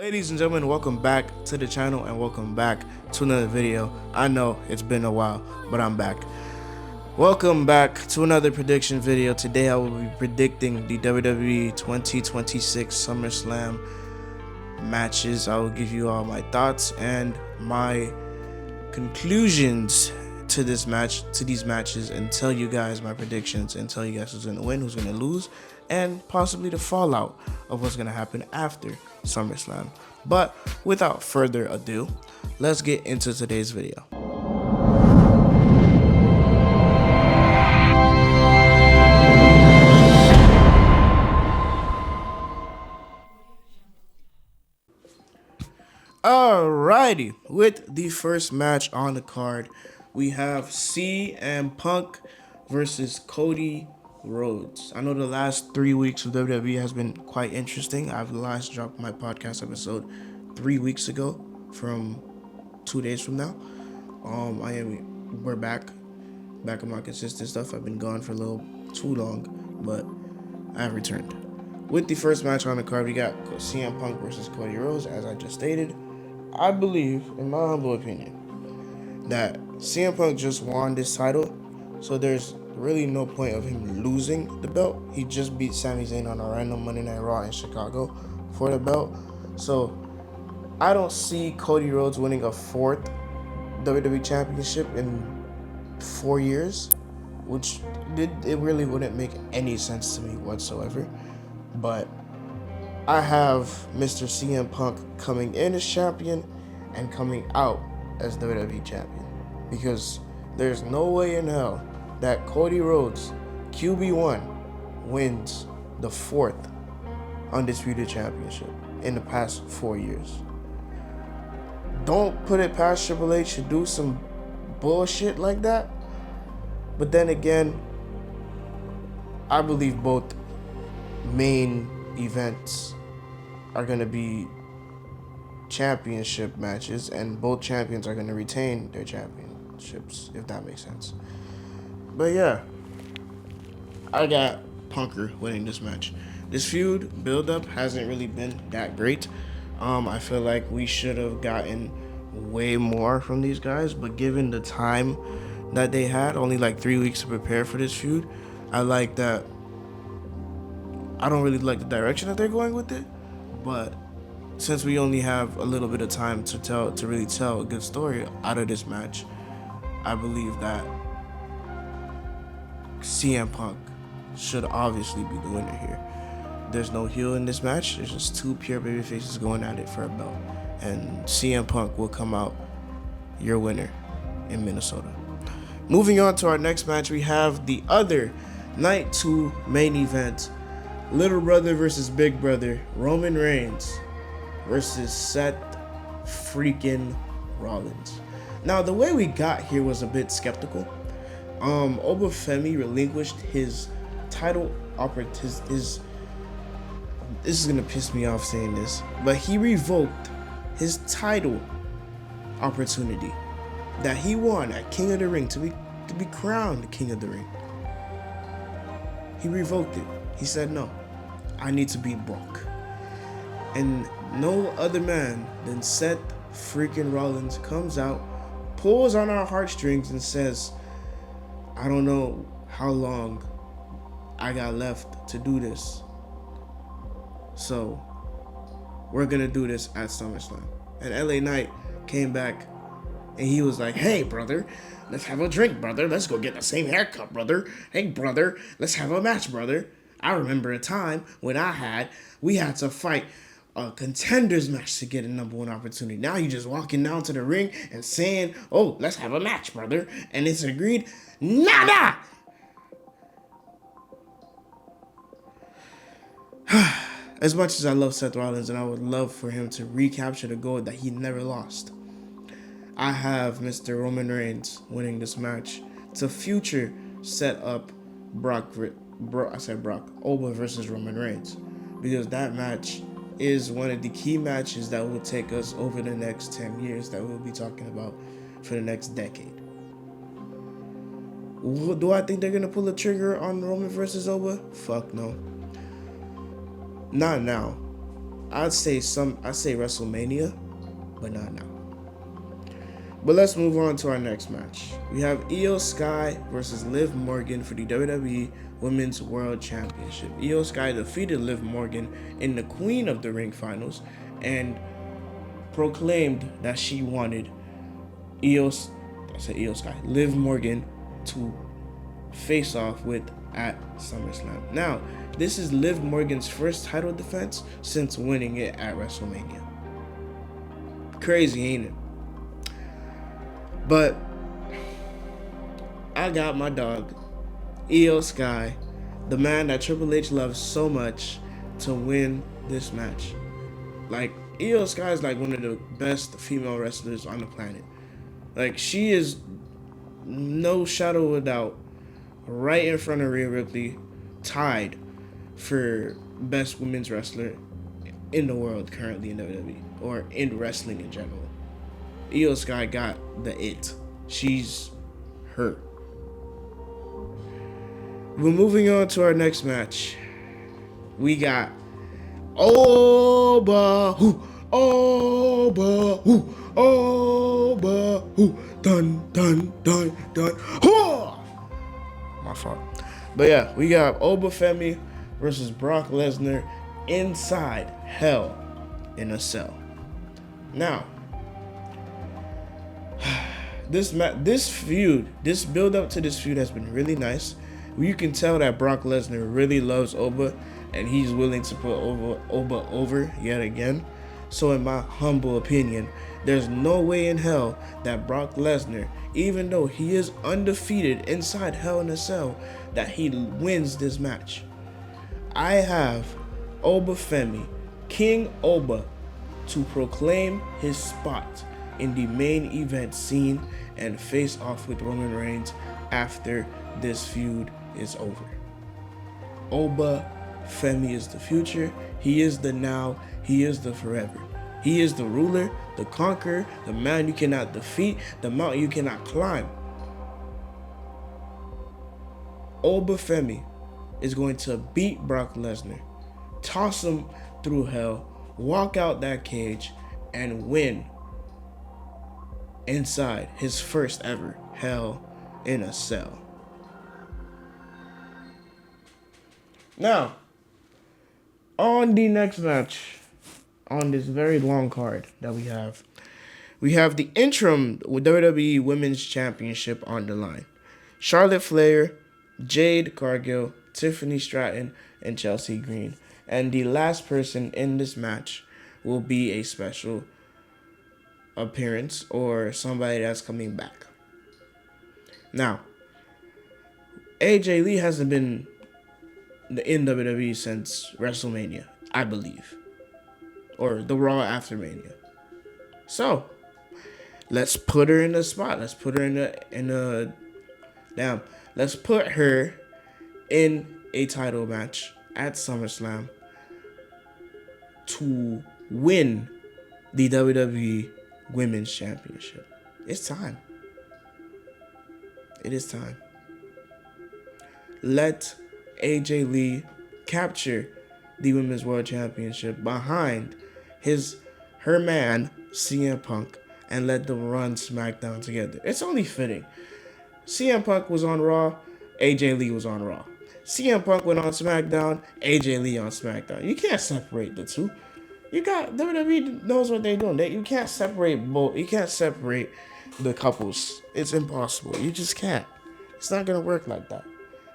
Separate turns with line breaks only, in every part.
Ladies and gentlemen, welcome back to the channel and welcome back to another video. I know it's been a while, but I'm back. Welcome back to another prediction video. Today I will be predicting the WWE 2026 SummerSlam matches. I will give you all my thoughts and my conclusions to these matches, and tell you guys my predictions and tell you guys who's gonna win, who's gonna lose, and possibly the fallout of what's gonna happen after SummerSlam. But without further ado, let's get into today's video. Alrighty, with the first match on the card, we have CM Punk versus Cody Rhodes. I know the last 3 weeks of WWE has been quite interesting. I've last dropped my podcast episode 3 weeks ago, from 2 days from now. We're back on my consistent stuff. I've been gone for a little too long, but I have returned. With the first match on the card, we got CM Punk versus Cody Rhodes. As I just stated, I believe, in my humble opinion, that CM Punk just won this title, so there's really no point of him losing the belt. He just beat Sami Zayn on a random Monday Night Raw in Chicago for the belt. So I don't see Cody Rhodes winning a fourth WWE Championship in 4 years, which it really wouldn't make any sense to me whatsoever. But I have Mr. CM Punk coming in as champion and coming out as WWE champion, because there's no way in hell that Cody Rhodes, QB1, wins the fourth undisputed championship in the past 4 years. Don't put it past Triple H to do some bullshit like that. But then again, I believe both main events are going to be championship matches, and both champions are going to retain their championships, if that makes sense. But yeah, I got Punker winning this match. This feud build-up hasn't really been that great. I feel like we should have gotten way more from these guys, but given the time that they had, only like 3 weeks to prepare for this feud, I like that. I don't really like the direction that they're going with it, but since we only have a little bit of time to really tell a good story out of this match, I believe that CM Punk should obviously be the winner here. There's no heel in this match. There's just two pure baby faces going at it for a belt, and CM Punk will come out your winner in Minnesota. Moving on to our next match, we have the other Night 2 main event. Little brother versus big brother. Roman Reigns versus Seth freaking Rollins. Now, the way we got here was a bit skeptical. Obafemi relinquished his title this is gonna piss me off saying this, but he revoked his title opportunity that he won at King of the Ring to be crowned the King of the Ring. He revoked it. He said, no, I need to beat Brock. And no other man than Seth freaking Rollins comes out, pulls on our heartstrings, and says, I don't know how long I got left to do this, so we're gonna do this at SummerSlam. And LA Knight came back and he was like, hey brother, let's have a drink, brother. Let's go get the same haircut, brother. Hey brother, let's have a match, brother. I remember a time when we had to fight a contenders match to get a #1 opportunity. Now you just walking down to the ring and saying, oh, let's have a match, brother. And it's agreed. Nada! As much as I love Seth Rollins and I would love for him to recapture the gold that he never lost, I have Mr. Roman Reigns winning this match to future set up Oba versus Roman Reigns, because that match is one of the key matches that will take us over the next 10 years that we'll be talking about for the next decade. Do I think they're going to pull the trigger on Roman versus Oba? Fuck no. Not now. I'd say WrestleMania, but not now. But let's move on to our next match. We have Io Sky versus Liv Morgan for the WWE Women's World Championship. Io Sky defeated Liv Morgan in the Queen of the Ring finals and proclaimed that she wanted Io Sky, Liv Morgan to face off with at SummerSlam. Now, this is Liv Morgan's first title defense since winning it at WrestleMania. Crazy, ain't it? But I got my dog, Io Sky, the man that Triple H loves so much, to win this match. Like, Io Sky is like one of the best female wrestlers on the planet. Like, she is, no shadow of a doubt, right in front of Rhea Ripley, tied for best women's wrestler in the world currently in WWE, or in wrestling in general. Io Sky got the it. She's her. We're moving on to our next match. We got Oba, dun dun dun dun. My fault. But yeah, we got Oba Femi versus Brock Lesnar inside Hell in a Cell. Now, this build up to this feud has been really nice. You can tell that Brock Lesnar really loves Oba, and he's willing to put Oba over yet again. So in my humble opinion, there's no way in hell that Brock Lesnar, even though he is undefeated inside Hell in a Cell, that he wins this match. I have Oba Femi, King Oba, to proclaim his spot in the main event scene and face off with Roman Reigns after this feud is over. Oba Femi is the future. He is the now. He is the forever. He is the ruler, the conqueror, the man you cannot defeat, the mountain you cannot climb. Oba Femi is going to beat Brock Lesnar, toss him through hell, walk out that cage, and win inside his first ever Hell in a Cell. Now, on the next match, on this very long card that we have the interim WWE Women's Championship on the line. Charlotte Flair, Jade Cargill, Tiffany Stratton, and Chelsea Green. And the last person in this match will be a special appearance or somebody that's coming back. Now, AJ Lee hasn't been in WWE since WrestleMania, I believe, or the Raw after Mania. So let's put her in the spot. Let's put her let's put her in a title match at SummerSlam to win the WWE Women's Championship. It's time. It is time. Let AJ Lee capture the Women's World Championship behind her man, CM Punk, and let them run SmackDown together. It's only fitting. CM Punk was on Raw, AJ Lee was on Raw. CM Punk went on SmackDown, AJ Lee on SmackDown. You can't separate the two. You got WWE knows what they're doing. You can't separate both. You can't separate the couples. It's impossible. You just can't. It's not gonna work like that.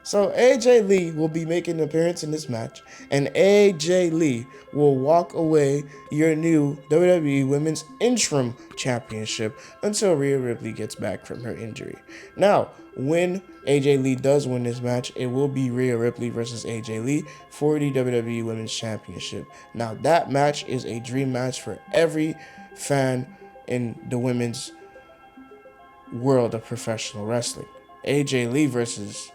So AJ Lee will be making an appearance in this match, and AJ Lee will walk away your new WWE Women's Interim Championship until Rhea Ripley gets back from her injury. Now, when AJ Lee does win this match, it will be Rhea Ripley versus AJ Lee for the WWE Women's Championship. Now, that match is a dream match for every fan in the women's world of professional wrestling. AJ Lee versus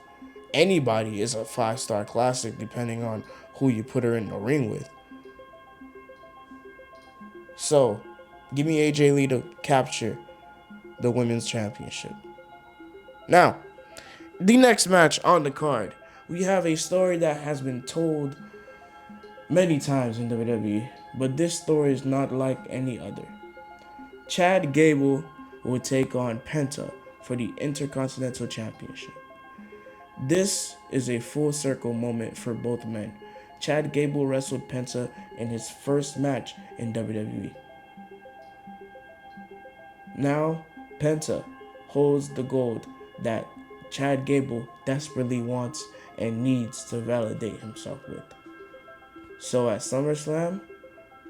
anybody is a 5-star classic depending on who you put her in the ring with. So, give me AJ Lee to capture the Women's Championship. Now, the next match on the card, we have a story that has been told many times in WWE. But this story is not like any other. Chad Gable will take on Penta for the Intercontinental Championship. This is a full circle moment for both men. Chad Gable wrestled Penta in his first match in WWE. Now, Penta holds the gold that Chad Gable desperately wants and needs to validate himself with. So at SummerSlam,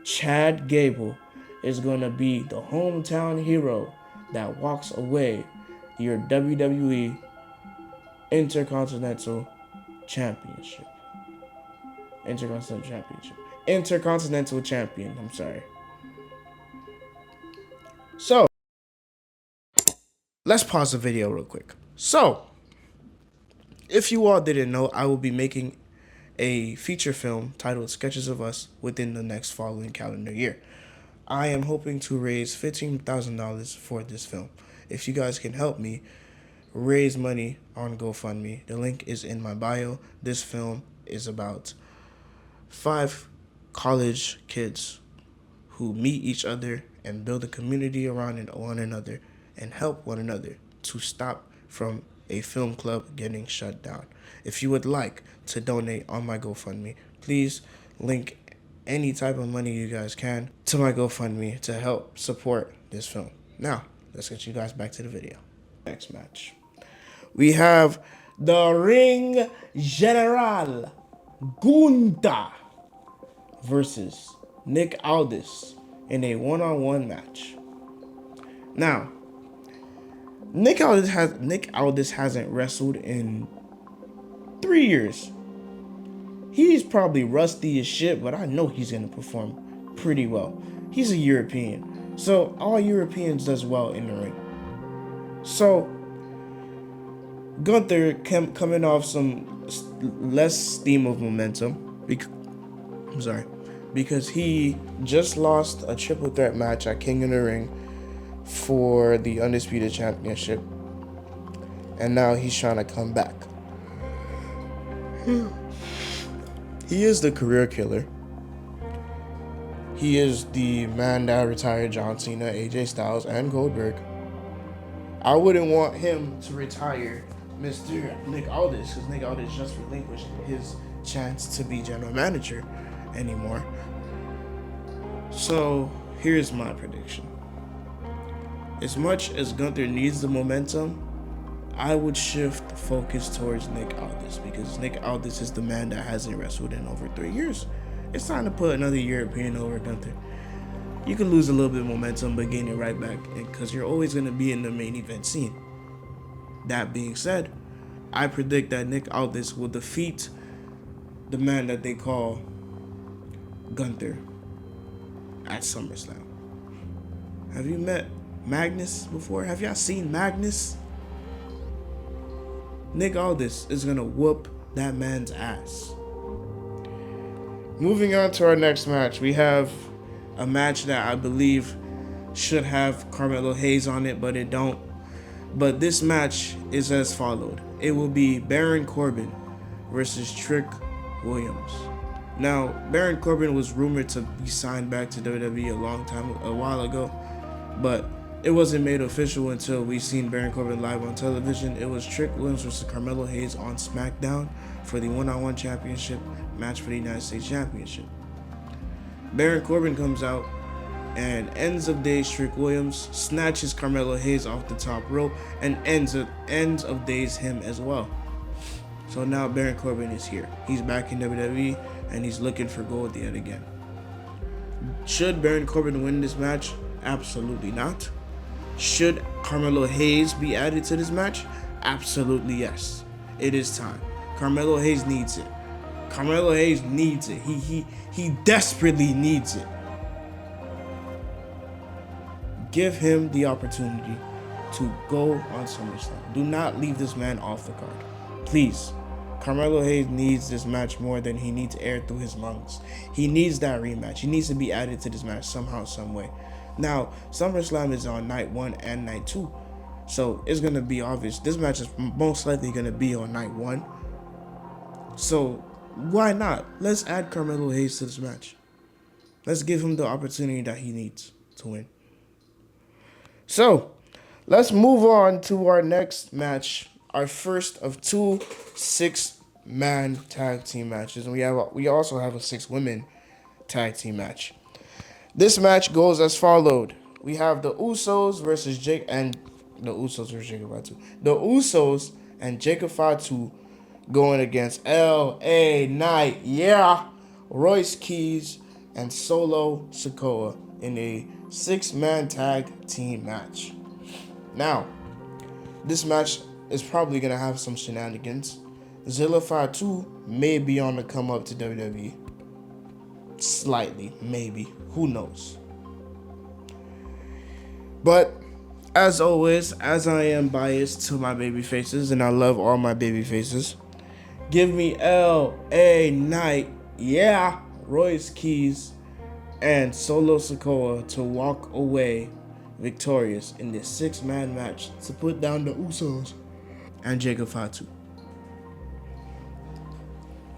Chad Gable is going to be the hometown hero that walks away your WWE Intercontinental Championship. Intercontinental Champion, I'm sorry. So, let's pause the video real quick. So, if you all didn't know, I will be making a feature film titled Sketches of Us within the next following calendar year. I am hoping to raise $15,000 for this film. If you guys can help me raise money on GoFundMe, the link is in my bio. This film is about 5 college kids who meet each other and build a community around one another and help one another to stop from a film club getting shut down. If you would like to donate on my GoFundMe, please link any type of money you guys can to my GoFundMe to help support this film. Now, let's get you guys back to the video. Next match. We have the Ring General Gunther versus Nick Aldis in a one-on-one match. Now, Nick Aldis hasn't wrestled in 3 years. He's probably rusty as shit, but I know he's gonna perform pretty well. He's a European, so all Europeans does well in the ring. So Gunther coming off some less steam of momentum, because he just lost a triple threat match at King of the Ring for the Undisputed Championship, and now he's trying to come back. He is the career killer. He is the man that retired John Cena, AJ Styles, and Goldberg. I wouldn't want him to retire Mr. Nick Aldis, because Nick Aldis just relinquished his chance to be general manager anymore. So here's my prediction. As much as Gunther needs the momentum, I would shift the focus towards Nick Aldis, because Nick Aldis is the man that hasn't wrestled in over 3 years. It's time to put another European over Gunther. You can lose a little bit of momentum, but gain it right back, because you're always going to be in the main event scene. That being said, I predict that Nick Aldis will defeat the man that they call Gunther at SummerSlam. Have you met Magnus before? Have y'all seen Magnus? Nick Aldis is gonna whoop that man's ass. Moving on to our next match, we have a match that I believe should have Carmelo Hayes on it, but it don't. But this match is as followed. It will be Baron Corbin versus Trick Williams. Now, Baron Corbin was rumored to be signed back to WWE a while ago, but it wasn't made official until we seen Baron Corbin live on television. It was Trick Williams versus Carmelo Hayes on SmackDown for the one-on-one championship match for the United States Championship. Baron Corbin comes out and ends of days Trick Williams, snatches Carmelo Hayes off the top rope, and ends of days him as well. So now Baron Corbin is here. He's back in WWE and he's looking for gold yet again. Should Baron Corbin win this match? Absolutely not. Should Carmelo Hayes be added to this match? Absolutely yes. It is time. Carmelo Hayes needs it. Carmelo Hayes needs it. He desperately needs it. Give him the opportunity to go on SummerSlam. Do not leave this man off the card. Please. Carmelo Hayes needs this match more than he needs air through his lungs. He needs that rematch. He needs to be added to this match somehow, some way. Now, SummerSlam is on night 1 and night 2. So it's going to be obvious. This match is most likely going to be on night 1. So why not? Let's add Carmelo Hayes to this match. Let's give him the opportunity that he needs to win. So, let's move on to our next match, our first of two 6-man tag team matches, and we also have a 6-women tag team match. This match goes as followed: we have the Usos versus Jake and the Usos versus Jacob Fatu. The Usos and Jacob Fatu going against L.A. Knight, yeah, Royce Keys, and Solo Sikoa in a 6-man tag team match. Now, this match is probably going to have some shenanigans. Zilla Fatu may be on the come up to WWE. Slightly, maybe. Who knows? But, as always, as I am biased to my baby faces, and I love all my baby faces, give me L.A. Knight, yeah, Royce Keys, and Solo Sikoa to walk away victorious in this 6-man match to put down the Usos and Jacob Fatu.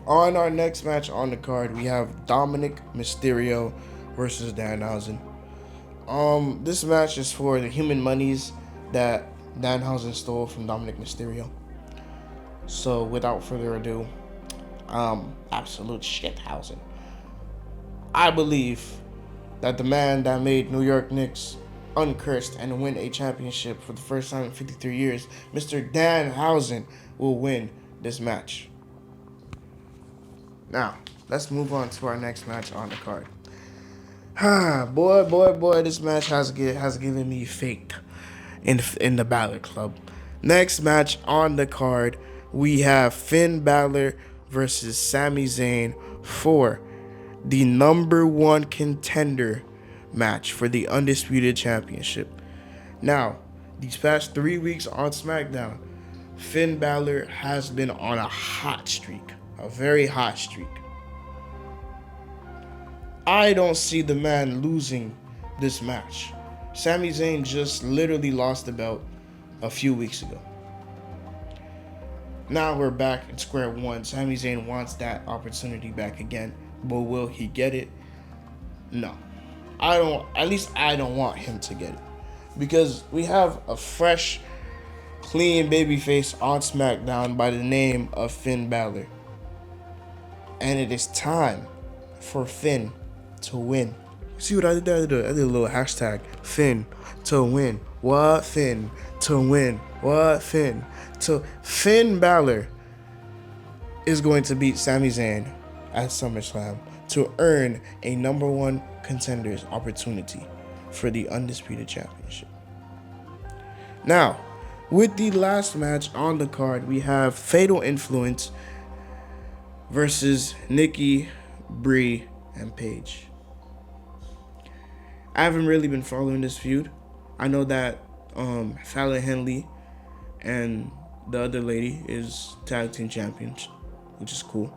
On our next match on the card, we have Dominic Mysterio versus Danhausen. This match is for the human monies that Danhausen stole from Dominic Mysterio. So without further ado, absolute shithausen. I believe that the man that made New York Knicks uncursed and win a championship for the first time in 53 years, Mr. Danhausen, will win this match. Now, let's move on to our next match on the card. Boy, this match has given me faked in the Balor Club. Next match on the card, we have Finn Balor versus Sami Zayn for the number 1 contender match for the Undisputed Championship. Now, these past 3 weeks on SmackDown, Finn Balor has been on a hot streak, a very hot streak. I don't see the man losing this match. Sami Zayn just literally lost the belt a few weeks ago. Now we're back at square one. Sami Zayn wants that opportunity back again, but will he get it? No. I don't want him to get it. Because we have a fresh, clean babyface on SmackDown by the name of Finn Balor. And it is time for Finn to win. See what I did there? I did a little hashtag, Finn to win. What Finn to win? What Finn? Finn Balor is going to beat Sami Zayn at SummerSlam to earn a number 1 contender's opportunity for the Undisputed Championship. Now, with the last match on the card, we have Fatal Influence versus Nikki, Brie, and Paige. I haven't really been following this feud. I know that Fallon Henley and the other lady is tag team champions, which is cool.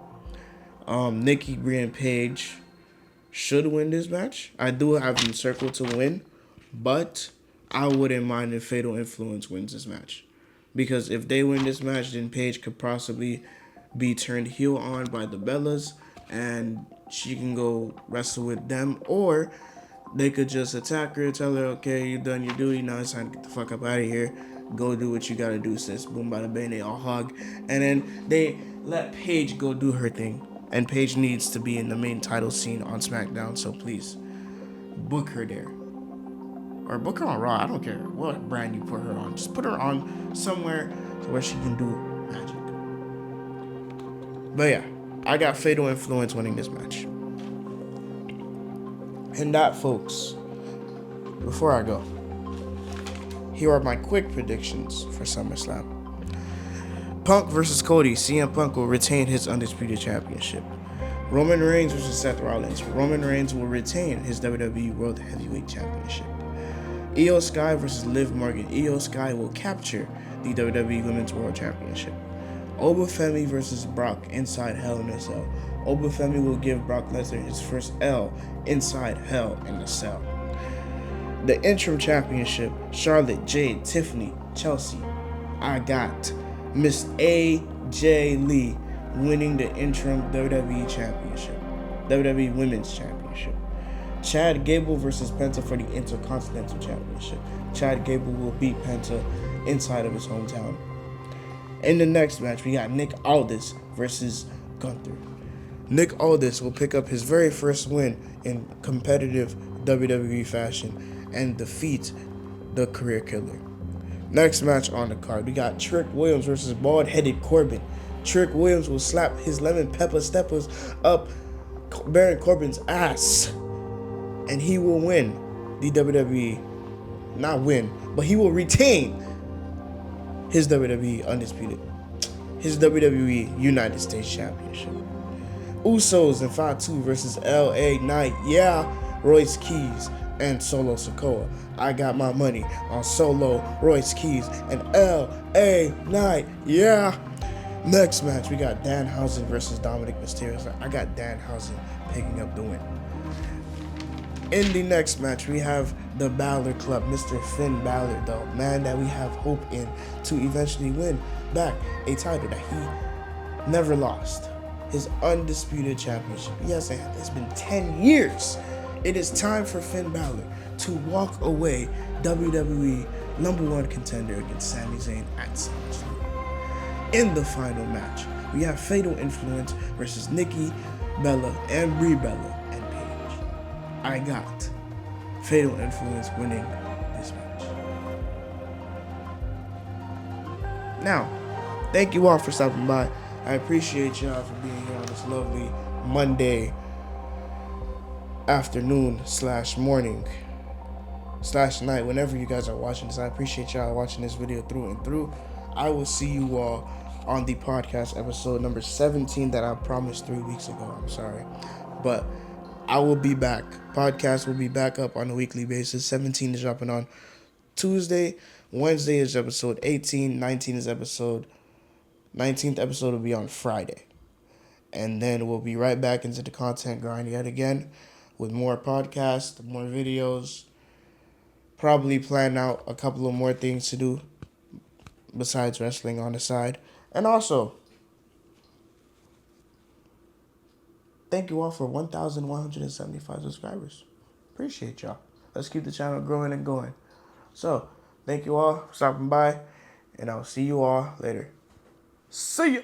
Nikki, Brie, and Paige should win this match. I do have them circled to win, but I wouldn't mind if Fatal Influence wins this match. Because if they win this match, then Paige could possibly be turned heel on by the Bellas, and she can go wrestle with them, or they could just attack her, tell her, okay, you done your duty, now it's time to get the fuck up out of here. Go do what you gotta do, sis. Boom, bada bang, they all hug. And then they let Paige go do her thing. And Paige needs to be in the main title scene on SmackDown, so please, book her there. Or book her on Raw, I don't care what brand you put her on. Just put her on somewhere where she can do magic. But yeah, I got Fatal Influence winning this match. And that, folks, before I go, here are my quick predictions for SummerSlam. Punk versus Cody. CM Punk will retain his Undisputed Championship. Roman Reigns versus Seth Rollins. Roman Reigns will retain his WWE World Heavyweight Championship. Io Sky versus Liv Morgan. Io Sky will capture the WWE Women's World Championship. Obafemi versus Brock inside Hell in a Cell. Obafemi will give Brock Lesnar his first L inside Hell in a Cell. The interim championship, Charlotte, Jade, Tiffany, Chelsea. I got Miss AJ Lee winning the interim WWE Championship, WWE Women's Championship. Chad Gable versus Penta for the Intercontinental Championship. Chad Gable will beat Penta inside of his hometown. In the next match, we got Nick Aldis versus Gunther. Nick Aldis will pick up his very first win in competitive WWE fashion and defeat the career killer. Next match on the card, we got Trick Williams versus bald-headed Corbin. Trick Williams will slap his lemon pepper steppers up Baron Corbin's ass, and he will win the WWE, not win, but he will retain his WWE United States Championship. Usos and Fatu 2 versus LA Knight, Royce Keys and Solo Sikoa. I got my money on Solo, Royce Keys, and LA Knight, Next match, we got Danhausen versus Dominic Mysterio. I got Danhausen picking up the win. In the next match, we have the Balor Club, Mr. Finn Balor, the man that we have hope in to eventually win back a title that he never lost. His undisputed championship. Yes, it's been 10 years. It is time for Finn Balor to walk away WWE #1 contender against Sami Zayn at SummerSlam. In the final match, we have Fatal Influence versus Nikki Bella and Brie Bella and Paige. I got Fatal Influence winning this match. Now, thank you all for stopping by. I appreciate y'all for being here on this lovely Monday afternoon / morning / night, whenever you guys are watching this. I appreciate y'all watching this video through and through. I will see you all on the podcast episode number 17 that I promised 3 weeks ago. I'm sorry. But I will be back. Podcast will be back up on a weekly basis. 17 is dropping on Tuesday. Wednesday is episode 18. 19th episode will be on Friday. And then we'll be right back into the content grind yet again with more podcasts, more videos. Probably plan out a couple of more things to do besides wrestling on the side. And also, thank you all for 1,175 subscribers. Appreciate y'all. Let's keep the channel growing and going. So, thank you all for stopping by, and I'll see you all later. See ya!